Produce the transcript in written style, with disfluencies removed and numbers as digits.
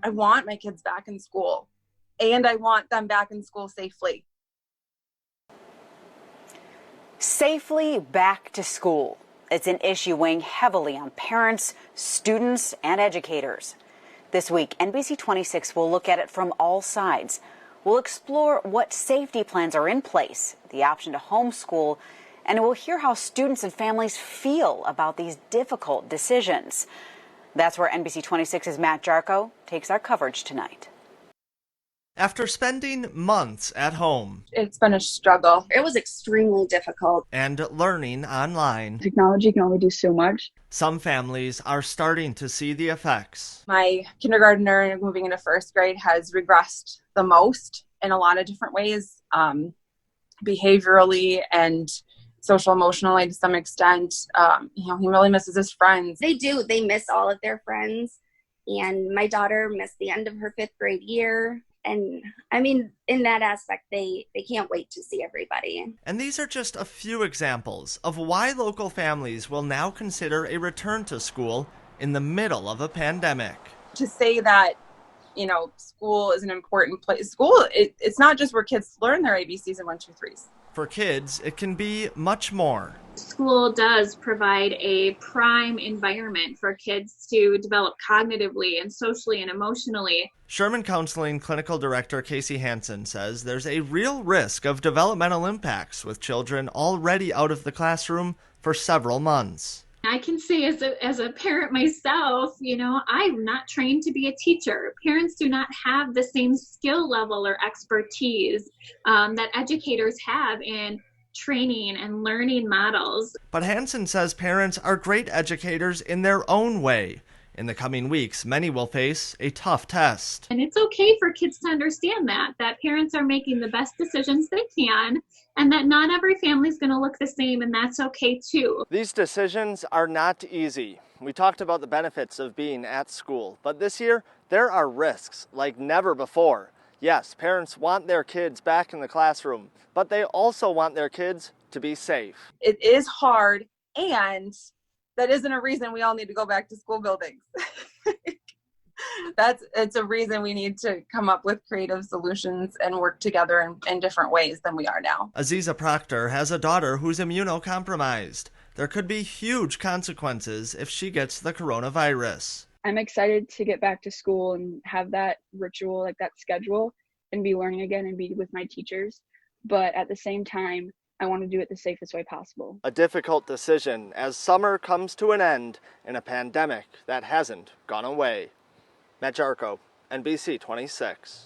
I want my kids back in school, and I want them back in school safely. Safely back to school. It's an issue weighing heavily on parents, students, and educators. This week, NBC 26 will look at it from all sides. We'll explore what safety plans are in place, the option to homeschool, and we'll hear how students and families feel about these difficult decisions. That's where NBC 26's Matt Jarko takes our coverage tonight. After spending months at home, It's been a struggle. It was extremely difficult. and learning online, Technology can only do so much. some families are starting to see the effects. My kindergartner moving into first grade has regressed the most in a lot of different ways, behaviorally and social emotionally to some extent. He really misses his friends. They do. They miss all of their friends. And my daughter missed the end of her 5th grade year. And I mean, in that aspect, they can't wait to see everybody. And these are just a few examples of why local families will now consider a return to school in the middle of a pandemic. To say that, school is an important place. School, it's not just where kids learn their ABCs and 1, 2, 3s. For kids, it can be much more. School does provide a prime environment for kids to develop cognitively and socially and emotionally. Sherman Counseling Clinical Director Casey Hansen says there's a real risk of developmental impacts with children already out of the classroom for several months. I can say as a parent myself, I'm not trained to be a teacher. Parents do not have the same skill level or expertise that educators have in training and learning models. But Hansen says parents are great educators in their own way. In the coming weeks, many will face a tough test. And it's okay for kids to understand that parents are making the best decisions they can, and that not every family is going to look the same, and that's okay too. These decisions are not easy. We talked about the benefits of being at school, but this year there are risks like never before. Yes, parents want their kids back in the classroom, but they also want their kids to be safe. It is hard, and that isn't a reason we all need to go back to school buildings. It's a reason we need to come up with creative solutions and work together in different ways than we are now. Aziza Proctor has a daughter who's immunocompromised. There could be huge consequences if she gets the coronavirus. I'm excited to get back to school and have that ritual, like that schedule, and be learning again and be with my teachers. But at the same time, I want to do it the safest way possible. A difficult decision as summer comes to an end in a pandemic that hasn't gone away. Matt Jarko, NBC 26.